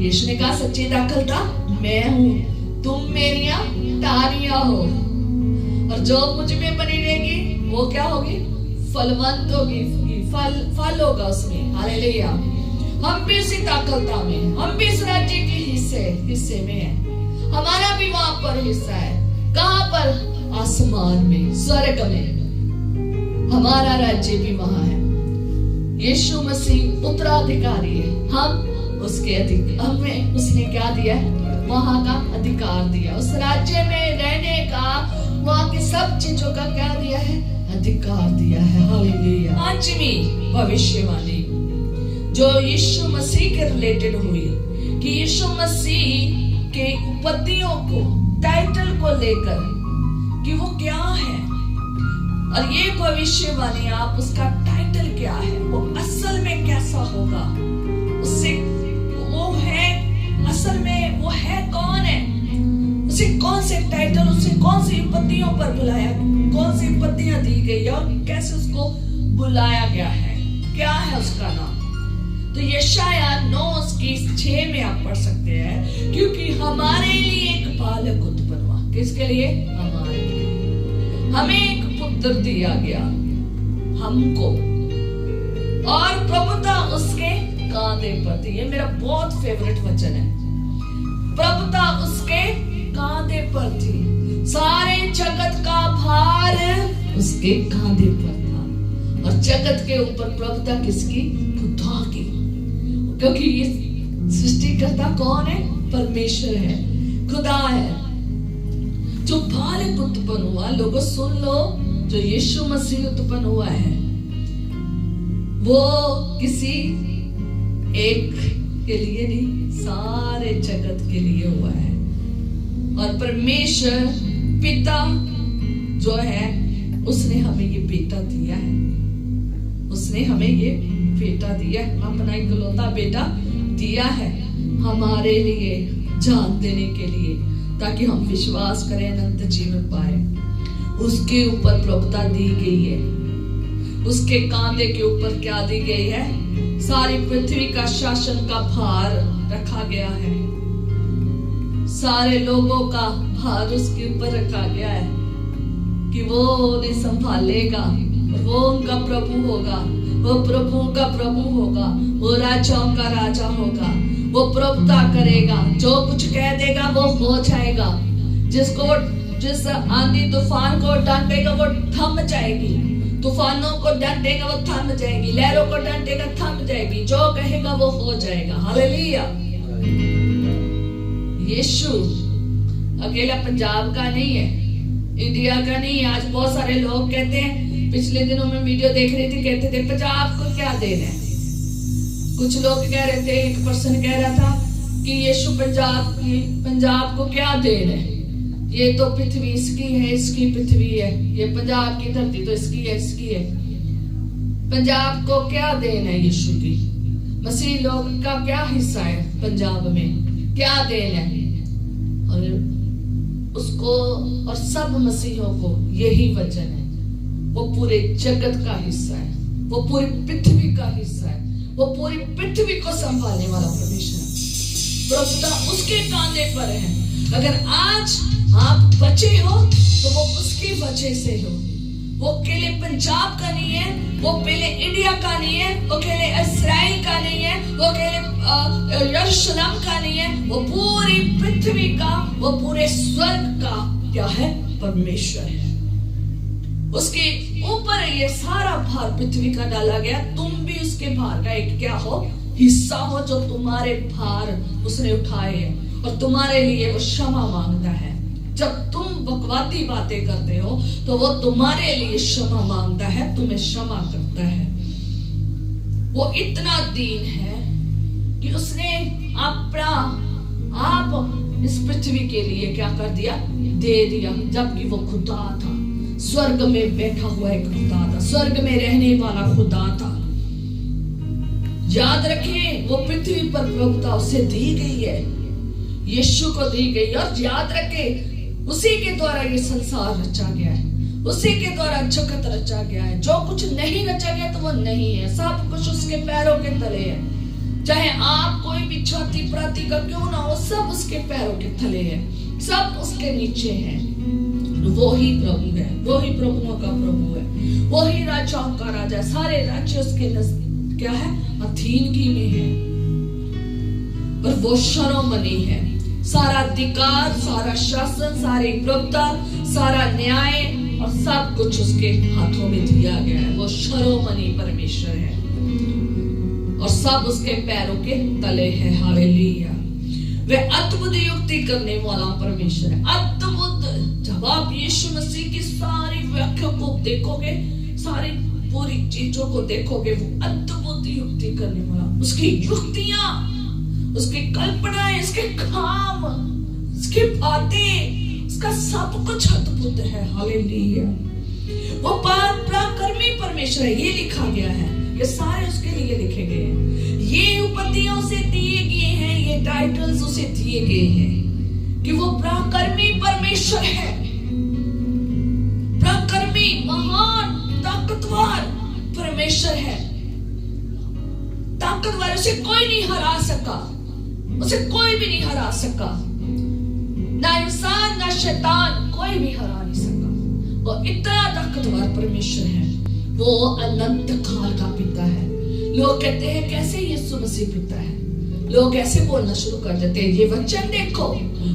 यीशु ने कहा, सच्ची दाखलता मैं हूं, तुम मेरियां टाहनियां हो, और जो मुझ में बनी रहेगी वो क्या होगी, फलवंत होगी, फल होगा उसमें। हालेलुया, हम भी उसी दाखलता में, हम भी इस राज्य के हिस्से में है। हमारा भी वहां पर हिस्सा है। कहां पर, आसमान में, स्वर्ग में, हमारा राज्य भी वहां है। यीशु मसीह उत्तराधिकारी है, हम उसके हमें उसने क्या दिया है? वहां का अधिकार दिया, उस राज्य में रहने का, वहां की सब चीजों का क्या दिया है? अधिकार दिया है। हालेलुया। पांचवी भविष्यवाणी जो यीशु मसीह के रिलेटेड हुई कि यीशु मसीह के उपलब्धियों को, टाइटल को लेकर कि वो क्या है, और ये भविष्यवाणी आप उसका टाइटल क्या है, वो असल में कैसा होगा, उससे वो है असल में वो है कौन है, उसे कौन से टाइटल, उसे कौन सी उपलब्धियों पर बुलाया, कौन सी उपलब्धियां दी गई और कैसे उसको बुलाया गया है, क्या है उसका नाम। तो यशाया 9:6 में आप पढ़ सकते हैं, क्योंकि हमारे लिए एक बालक उत्पन्न हुआ। किसके लिए? हमारे लिए। हमें एक पुत्र दिया गया, हमको, और प्रभुता उसके कांधे पर थी। ये मेरा बहुत फेवरेट वचन है। प्रभुता उसके कांधे पर थी, सारे जगत का भार उसके कांधे पर था, और जगत के ऊपर प्रभुता किसकी? खुदा की, क्योंकि ये सृष्टिकर्ता कौन है? परमेश्वर है, खुदा है। जो बालक उत्पन्न हुआ, लोगों सुन लो, जो यीशु मसीह उत्पन्न हुआ है वो किसी एक के लिए नहीं, सारे जगत के लिए हुआ है। और परमेश्वर पिता जो है उसने हमें ये बेटा दिया है, उसने हमें ये बेटा दिया है, अपना इकलौता बेटा दिया है हमारे लिए, जान देने के लिए, ताकि हम विश्वास करें, अनंत जीवन पाए। उसके ऊपर प्रभुता दी गई है, उसके कांधे के ऊपर क्या दी गई है? सारी पृथ्वी का शासन का भार रखा गया है, सारे लोगों का भार उसके ऊपर रखा गया है कि वो उन्हें संभालेगा, वो उनका प्रभु होगा, वो प्रभु का प्रभु होगा, वो राजाओं का राजा होगा, वो प्रभुता करेगा, जो कुछ कह देगा वो हो जाएगा, जिस आंधी तूफान को डांटेगा वो थम जाएगी, तूफानों को डांटेगा वो थम जाएगी, लहरों को डांटेगा थम जाएगी, जो कहेगा वो हो जाएगा। हालेलुया। यीशु अकेला पंजाब का नहीं है, इंडिया का नहीं है। आज बहुत सारे लोग कहते हैं, पिछले दिनों में वीडियो देख रही थी, कहते थे पंजाब को क्या देना है। कुछ लोग कह रहे थे, एक पर्सन कह रहा था कि यीशु पंजाब को क्या देना है, ये तो पृथ्वी इसकी है, इसकी पृथ्वी है, ये पंजाब की धरती तो इसकी है, इसकी है, पंजाब को क्या देना है यीशु की, मसीह लोग का क्या हिस्सा है पंजाब में, क्या देना है। और उसको और सब मसीहों को यही वचन है, वो पूरे जगत का हिस्सा है, वो पूरी पृथ्वी का हिस्सा है, वो पूरी पृथ्वी को संभालने वाला परमेश्वर, प्रभुता उसके कांधे पर है। अगर आज आप बचे हो तो वो उसकी वजह से हो, वो अकेले पंजाब का नहीं है, वो पहले इंडिया का नहीं है, वो अकेले इस्राइल का नहीं है, वो अकेले यरूशलेम का नहीं है, वो पूरी पृथ्वी का, वो पूरे स्वर्ग का क्या है? परमेश्वर है। उसके ऊपर ये सारा भार पृथ्वी का डाला गया, तुम भी उसके भार का एक क्या हो? हिस्सा हो, जो तुम्हारे भार उसने उठाए हैं, और तुम्हारे लिए वो क्षमा मांगता है। जब तुम बकवादी बातें करते हो तो वो तुम्हारे लिए क्षमा मांगता है, तुम्हें क्षमा करता है। वो इतना दीन है कि उसने अपना आप इस पृथ्वी के लिए क्या कर दिया? दे दिया, जबकि वो खुदा था, स्वर्ग में बैठा हुआ एक खुदा था, स्वर्ग में रहने वाला खुदा था। याद रखें, वो पृथ्वी पर प्रभुता उसे दी गई है, यीशु को दी गई। और याद रखें, उसी के द्वारा ये संसार रचा गया है, उसी के द्वारा जगत रचा गया है। जो कुछ नहीं रचा गया तो वो नहीं है, सब कुछ उसके पैरों के तले है। चाहे आप कोई भी छाती प्राती का क्यों ना हो, सब उसके पैरों के तले है, सब उसके नीचे है। वो ही प्रभु है, वो ही प्रभुओं का प्रभु है, वो ही राजाओं का राजा है। सारे राज्य उसके क्या है? अधीनगी में है, और वो शिरोमणि है। सारा अधिकार, सारा शासन, सारी प्रभुता, सारा न्याय और सब कुछ उसके हाथों में दिया गया है। वो शिरोमणि परमेश्वर है, और सब उसके पैरों के तले है। हालेलुया। वे अद्भुत युक्ति करने वाला परमेश्वर है। अद्भुत, जब आप यीशु मसीह की सारी व्याख्या को देखोगे, सारी पूरी चीजों को देखोगे, वो अद्भुत युक्ति करने वाला, उसकी युक्तियां, उसकी कल्पनाएं, उसके काम, उसकी बातें, उसका सब कुछ अद्भुत है। हालेलुया। वो पराक्रमी परमेश्वर है, ये लिखा गया है, ये सारे उसके लिए लिखे गए हैं। ये उपाधियां उसे दिए गए हैं, ये टाइटल्स उसे दिए गए हैं कि वो पराक्रमी परमेश्वर है, पराक्रमी, महान, ताकतवर परमेश्वर है। ताकतवर, उसे कोई नहीं हरा सका, उसे कोई भी नहीं हरा सका, ना इंसान ना शैतान, कोई भी हरा नहीं सका। वो इतना ताकतवर परमेश्वर है, वो अनंत काल का पिता है। लोग कहते हैं कैसे यीशु मसीह पिता है, लोग ऐसे बोलना शुरू कर देते हैं। ये वचन देखो,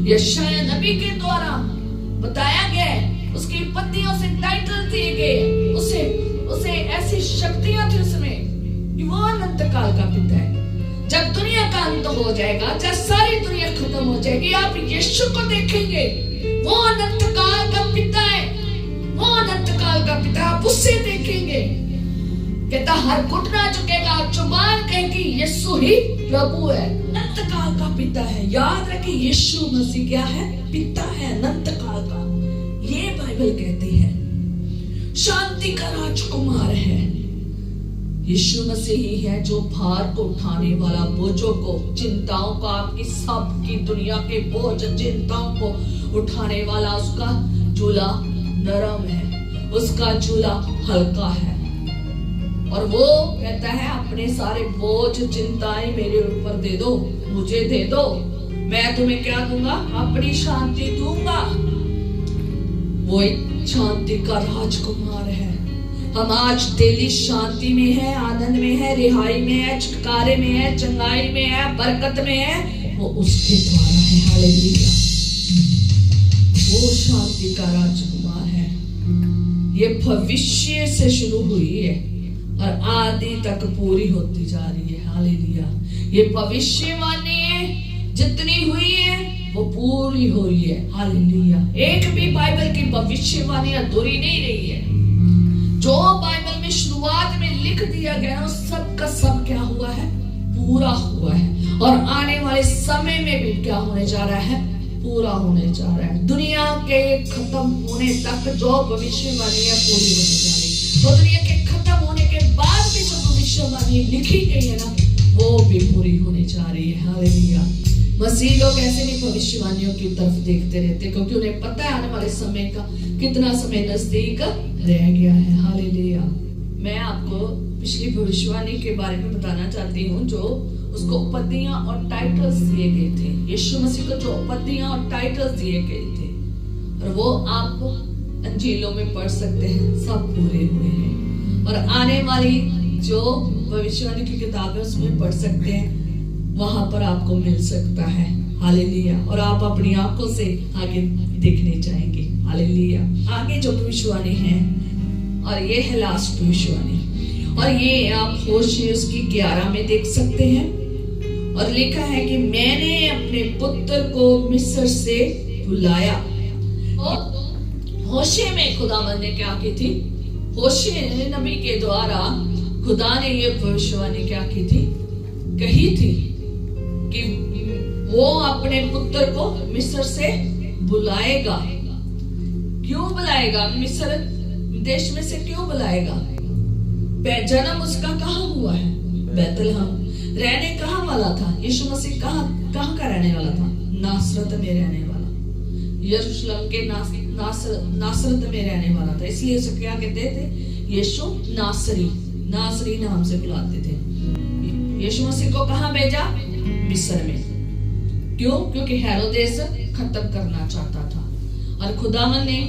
यशायाह नबी के द्वारा बताया गया है, उसकी पत्नियों से टाइटल दिए गए, उसे ऐसी शक्तियां थी उसमें कि वो अनंत काल का पिता है। जब दुनिया का अंत हो जाएगा, जब सारी दुनिया खत्म हो जाएगी, आप यीशु को देखेंगे, वो अनंत काल का पिता है, वो अनंत काल का पिता, आप उससे देखेंगे। कहता हर घुटना झुकेगा, जुबान कहेगी यीशु ही प्रभु है। अनंत काल का पिता है। याद रखिए, यीशु मसीह क्या है? पिता है, अनंत काल का। ये बाइबल कहती है। शांति का राजकुमार है। यीशु मसीह ही है जो भार को उठाने वाला, बोझों को, चिंताओं को, आपकी सबकी दुनिया के बोझ चिंताओं को उठाने वाला। उसका झूला नरम है, उसका झूला हल्का है, और वो कहता है अपने सारे बोझ चिंताएं मेरे ऊपर दे दो, मुझे दे दो, मैं तुम्हें क्या दूंगा? अपनी शांति दूंगा। वो एक शांति का राजकुमार है। हम आज दिली शांति में है, आनंद में है, रिहाई में है, छुटकारे में है, चंगाई में है, बरकत में है, वो उसके द्वारा है। हालेलुया। वो शांति का राजकुमार है। ये भविष्य से शुरू हुई है और आदि तक पूरी होती जा रही है। हालेलुया। ये भविष्यवाणी है, जितनी हुई है वो पूरी हो रही है। हालेलुया। एक भी बाइबल की भविष्यवाणी अधूरी नहीं रही है। जो बाइबल में शुरुआत में लिख दिया गया है, सब का सब क्या हुआ है? पूरा हुआ है। और आने वाले समय में भी क्या होने जा रहा है? पूरा होने जा रहा है। दुनिया के खत्म होने तक जो भविष्यवाणी है पूरी होने जा रही है। तो दुनिया के खत्म होने के बाद भी जो भविष्यवाणी लिखी गई है ना, वो भी पूरी होने जा रही है। हालेलुया। मसीह लोग ऐसे नहीं भविष्यवाणियों की तरफ देखते रहते, क्योंकि उन्हें पता है आने वाले समय का कितना समय नजदीक रह गया है। हालेलुया। मैं आपको पिछली भविष्यवाणी के बारे में बताना चाहती हूँ, जो उसको उपाधियां और टाइटल्स दिए गए थे। यीशु मसीह को जो उपाधियां और टाइटल्स दिए गए थे, और वो आप अंजीलों में पढ़ सकते हैं, सब पूरे हुए हैं। और आने वाली जो भविष्यवाणी की किताबें उसमें पढ़ सकते हैं, वहां पर आपको मिल सकता है। हालेलुया। और आप अपनी आंखों से आगे देखने जाएंगे। हालेलुया। आगे जो भविष्यवाणी है, और ये है लास्ट भविष्यवाणी, और ये आप होशे उसकी 11 में देख सकते हैं। और लिखा है कि मैंने अपने पुत्र को मिस्र से बुलाया। होशे में खुदावंद ने क्या की थी? होशे नबी के द्वारा खुदा ने ये भविष्यवाणी क्या की थी? कही थी कि वो अपने पुत्र को मिस्र से बुलाएगा। क्यों बुलाएगा? मिस्र देश में से क्यों बुलाएगा? जन्म उसका कहाँ हुआ है? बैतलहम। रहने कहाँ वाला था? यीशु मसीह कहाँ का रहने वाला था? नासरत में रहने वाला, यरूशलेम के नासरत में रहने वाला था। इसलिए उसे क्या कहते थे? यीशु नासरी, नासरी नाम से बुलाते थे। यीशु मसीह को कहाँ भेजा? मिस्र में। क्यों? क्योंकि हेरोदेस खत्म करना चाहता था, और खुदावन ने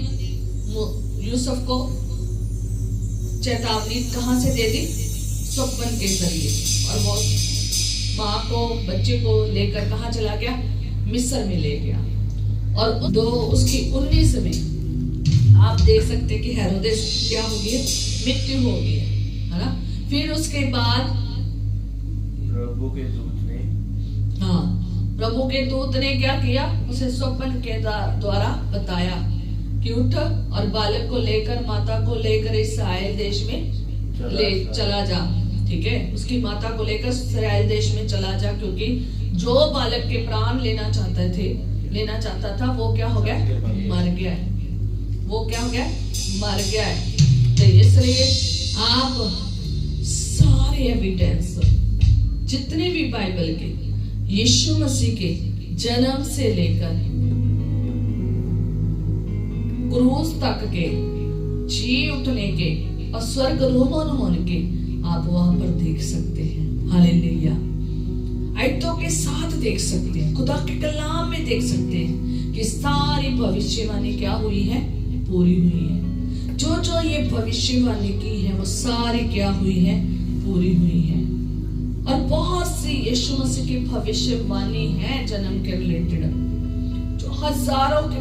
यूसुफ को चेतावनी कहां से दे दी? स्वप्न के जरिए। और वो माँ को, बच्चे को लेकर कहां चला गया? मिस्र में ले गया। और उसकी 19 में आप देख सकते कि हेरोदेस क्या हो गया? मृत्यु हो गई है ना। फिर उसके बाद प्रभु के दूत ने हाँ, प्रभु के दूत ने क्या किया, उसे स्वप्न के द्वारा बताया कि उठ और बालक को लेकर माता को लेकर इस्राएल देश में चला जा। ठीक है, उसकी माता को लेकर इस्राएल देश में चला जा, क्योंकि जो बालक के प्राण लेना चाहता था वो क्या हो गया, मर गया है। वो क्या हो गया, मर गया है। तो इसलिए आप सारे एविडेंस जितने भी बाइबल के यीशु मसीह के जन्म से लेकर क्रूस तक के, जी उठने के और स्वर्गारोहण होने के आप वहां पर देख सकते हैं। हालेलुया। आयतों के साथ देख सकते हैं, खुदा के कलाम में देख सकते हैं कि सारी भविष्यवाणी क्या हुई है, पूरी हुई है। जो ये भविष्यवाणी की है वो सारी क्या हुई है, पूरी हुई है। और बहुत सी यीशु मसीह की भविष्यवाणी है जन्म के रिलेटेड, जो हजारों के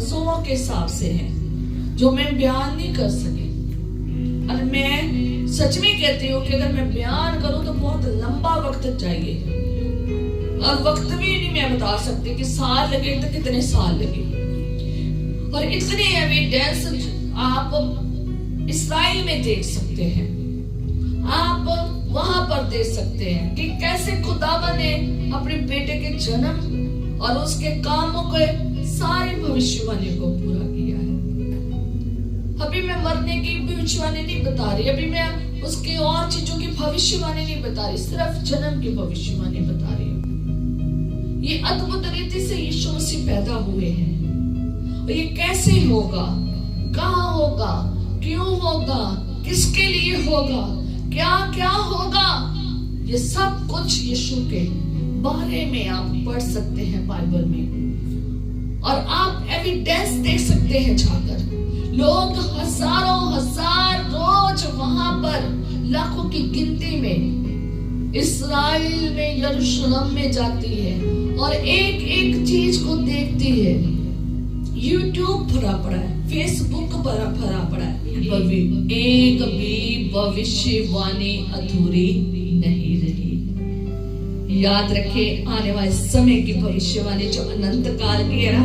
सौों के हिसाब से है, जो मैं बयान नहीं कर सके। और मैं सच में कहती हूँ कि अगर मैं बयान करूं तो बहुत लंबा वक्त चाहिए, और वक्त भी नहीं मैं बता सकती कि साल लगे तो कितने साल लगे। और इतने एविडेंस आप इस्राइल में देख सकते हैं, आप वहां पर देख सकते हैं कि कैसे खुदावन ने अपने बेटे के जन्म और उसके कामों के सारी भविष्यवाणी को पूरा किया है। अभी मैं मरने की भविष्यवाणी नहीं बता रही, अभी मैं उसके और चीजों की भविष्यवाणी नहीं बता रही, सिर्फ जन्म की भविष्यवाणी बता रही हूँ। ये अद्भुत रीति से यीशु मसीह पैदा हुए हैं, और ये कैसे होगा, कहाँ होगा, क्यों होगा, किसके लिए होगा, क्या क्या होगा, ये सब कुछ यीशु के बारे में आप पढ़ सकते हैं बाइबल में। और आप एविडेंस देख सकते हैं जाकर। लोग हजारों हजार रोज वहां पर लाखों की गिनती में इस्राएल में, यरूशलेम में जाती है और एक एक चीज को देखती है। यूट्यूब भरा पड़ा है, फेसबुक भरा पड़ा है, पर भी एक भी भविष्यवाणी अधूरी नहीं रही। याद रखे, आने वाले समय की भविष्यवाणी जो अनंत काल की है ना,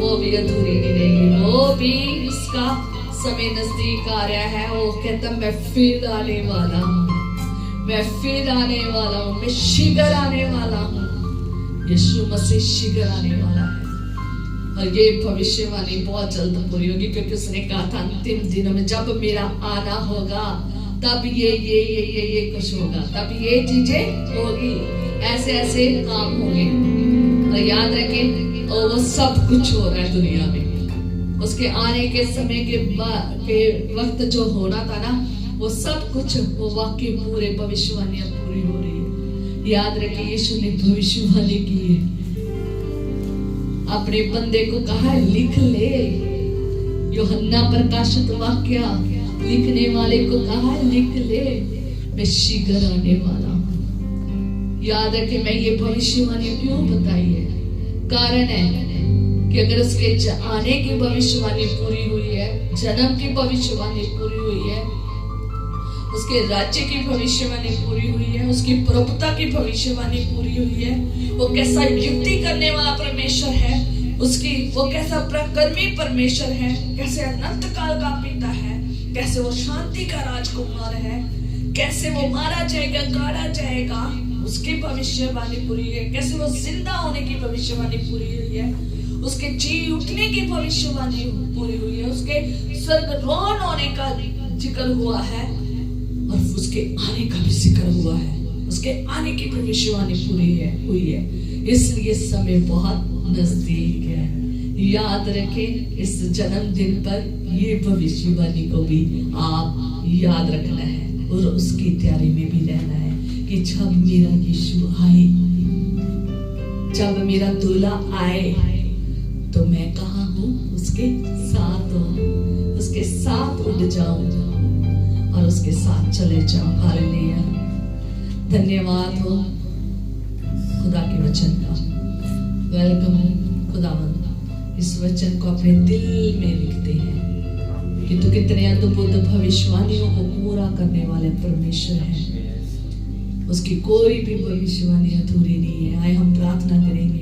वो भी अधूरी नहीं रहेगी, वो भी इसका समय नजदीक आ रहा है। वो कहता मैं फिर आने वाला हूँ, मैं फिर आने वाला हूँ, मैं शीघ्र आने वाला हूँ। यीशु मसीह शीघ्र आने वाला है, और ये भविष्यवाणी बहुत जल्द पूरी होगी, क्योंकि उसने कहा था अंतिम दिनों में जब मेरा आना होगा तब ये कुछ होगा, तब ये चीजें होगी, ऐसे ऐसे काम होंगे। और याद रखें, और वो सब कुछ हो रहा है दुनिया में। उसके आने के समय के वक्त जो होना था ना, वो सब कुछ वो वाकई पूरे भविष्यवाणियां पूरी हो रही है। याद रखें, यीशु ने भविष्यवाणी की है, अपने बंदे को कहा लिख ले। यूहन्ना प्रकाशित वाक्य लिखने वाले को कहा लिख ले, मैं शीघ्र आने वाला हूँ। याद रखे, मैं ये भविष्यवाणी क्यों बताई है, कारण है कि अगर उसके आने की भविष्यवाणी पूरी हुई है, जन्म की भविष्यवाणी पूरी हुई है, उसके राज्य की भविष्यवाणी पूरी हुई है, उसकी प्रभुता की भविष्यवाणी पूरी हुई है, वो कैसा युक्ति करने वाला परमेश्वर है, उसकी वो कैसा प्रकर्मी परमेश्वर है, कैसे अनंत काल का पिता है, कैसे वो शांति का राजकुमार है, कैसे वो मारा जाएगा, गाड़ा जाएगा, उसकी भविष्यवाणी पूरी है, कैसे वो जिंदा होने की भविष्यवाणी पूरी हुई है, उसके जी उठने की भविष्यवाणी पूरी हुई है, उसके स्वर्गारोहण होने का जिक्र हुआ है, और उसके आने का भी जिक्र हुआ है, उसके आने की भविष्यवाणी हुई है। इसलिए समय बहुत नजदीक है। याद रखें, इस जन्मदिन पर ये भविष्यवाणी को भी आप याद रखना है, और उसकी तैयारी में भी रहना है कि जब मेरा यीशु आए, जब मेरा दूल्हा आए, तो मैं कहाँ हूँ, उसके साथ हूँ, उसके साथ उड़ जाऊं और उसके साथ चले जाऊं। हालेलुया। धन्यवाद हो खुदा के वचन का। वेलकम खुदावंद, इस वचन को अपने दिल में लिखते हैं कि तू कितने अद्भुत भविष्यवाणियों को पूरा करने वाले परमेश्वर है। उसकी कोई भी भविष्यवाणी अधूरी नहीं है। आए हम प्रार्थना करेंगे।